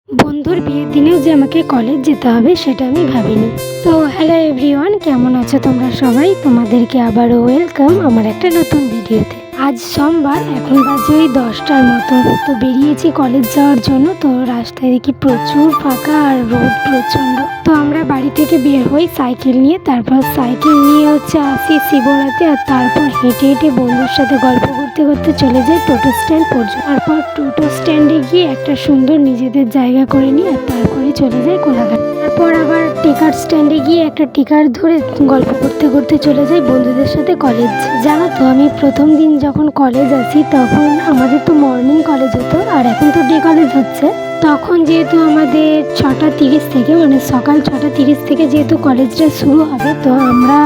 বন্ধুর বিয়ের দিনেও যে আমাকে কলেজ যেতে হবে সেটা আমি ভাবিনি। তো হ্যালো এভরিওয়ান, কেমন আছো তোমরা সবাই? তোমাদেরকে আবারও ওয়েলকাম আমার একটা নতুন ভিডিওতে। আজ সোমবার, এখন বাজে ওই 10টার মতো। তো বেরিয়েছি কলেজ যাওয়ার জন্য। তো রাস্তায় দেখি প্রচুর ফাঁকা আর রোদ প্রচণ্ড। তো আমরা বাড়ি থেকে বের হই সাইকেল নিয়ে, তারপর সাইকেল নিয়ে আসি শিবরাতে, আর তারপর হেঁটে হেঁটে বন্ধুর সাথে গল্প করতে করতে চলে যাই টোটো স্ট্যান্ড পর্যন্ত। তারপর টোটো স্ট্যান্ডে গিয়ে একটা সুন্দর নিজেদের জায়গা করে নিই, আর তারপরে চলে যাই কোলাঘাট। তারপর আবার টিকার স্ট্যান্ডে গিয়ে একটা টিকার ধরে গল্প করতে করতে চলে যাই বন্ধুদের সাথে কলেজ। জানো তো, আমি প্রথম দিন যখন কলেজ আসি তখন আমাদের তো মর্নিং কলেজ হতো, আর এখন তো ডে কলেজ হচ্ছে। তখন যেহেতু আমাদের 6:30 থেকে, মানে সকাল 6:30 থেকে যেহেতু কলেজটা শুরু হবে, তো আমরা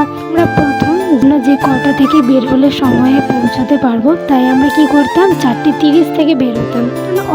প্রথম যে কটা থেকে বের হলে সময়ে পৌঁছাতে পারবো, তাই আমরা কি করতাম 4:30 থেকে বের হতাম।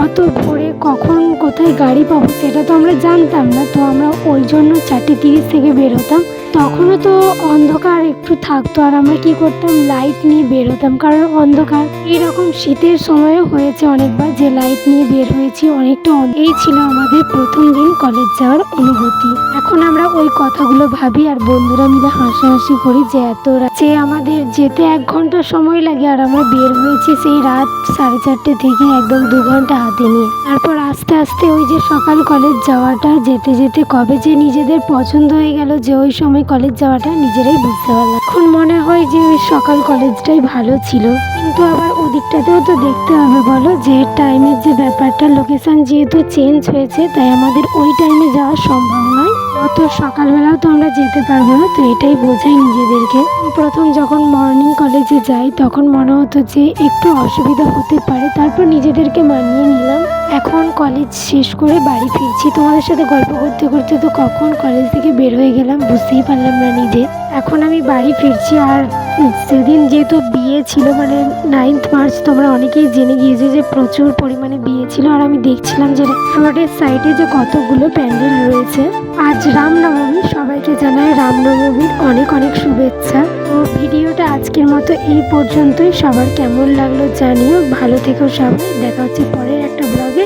অত ভোরে কখন কোথায় গাড়ি পাবো সেটা তো আমরা জানতাম না, তো আমরা ওই জন্য 4:30 থেকে বের হতাম। তখনও তো অন্ধকার একটু থাকতো, আর আমরা কি করতাম লাইট নিয়ে বের হতাম, কারণ অন্ধকার। এইরকম শীতের সময়ও হয়েছে অনেকবার যে লাইট নিয়ে বের হয়েছি অনেকটা। এই ছিল আমাদের প্রথম দিন কলেজ যাওয়ার অনুভূতি। এখন আমরা ওই কথাগুলো ভাবি আর বন্ধুরা মিলে হাসাহাসি করি যে এত রাতে আমাদের যেতে 1 ঘন্টা সময় লাগে, আর আমরা বের হয়েছি সেই রাত 4:30 থেকে, একদম 2 ঘন্টা হাতে নিয়ে। তারপর আস্তে আস্তে ওই যে সকাল কলেজ যাওয়াটা যেতে যেতে কবে যে নিজেদের পছন্দ হয়ে গেল যে ওই সময় কলেজ যাওয়াটা, নিজেরাই বুঝতে পারলাম। এখন মনে হয় যে ওই সকাল কলেজটাই ভালো ছিল, কিন্তু আবার ওদিকটাতেও তো দেখতে হবে বলো, যে টাইমের যে ব্যাপারটা, লোকেশন যেহেতু চেঞ্জ হয়েছে তাই আমাদের ওই টাইমে যাওয়া সম্ভব নয়। অত সকালবেলাও তো আমরা যেতে পারবো না, তো এটাই বোঝাই নিজেদেরকে। প্রথম যখন মর্নিং কলেজে যাই তখন মনে হতো যে একটু অসুবিধা হতে পারে, তারপর নিজেদেরকে মানিয়ে নিলাম। এখন কলেজ শেষ করে বাড়ি ফিরছি, তোমাদের সাথে গল্প করতে করতে তো কখন কলেজ থেকে বের হয়ে গেলাম বুঝতেই পারলাম না নিজে। এখন আমি বাড়ি ফিরছি, আর সেদিন যেহেতু বিয়ে ছিল, মানে 9th মার্চ, তোমরা অনেকেই জেনে গিয়েছো যে প্রচুর পরিমাণে বিয়ে ছিল। আর আমি দেখছিলাম যে রোডের সাইডে যে কতগুলো প্যান্ডেল রয়েছে। আজ রামনবমী, সবাইকে জানাই রামনবমীর অনেক অনেক শুভেচ্ছা। তো ভিডিওটা আজকের মতো এই পর্যন্তই। সবার কেমন লাগলো জানিও, ভালো থেকো সবাই, দেখা হচ্ছে পরের একটা ব্লগে।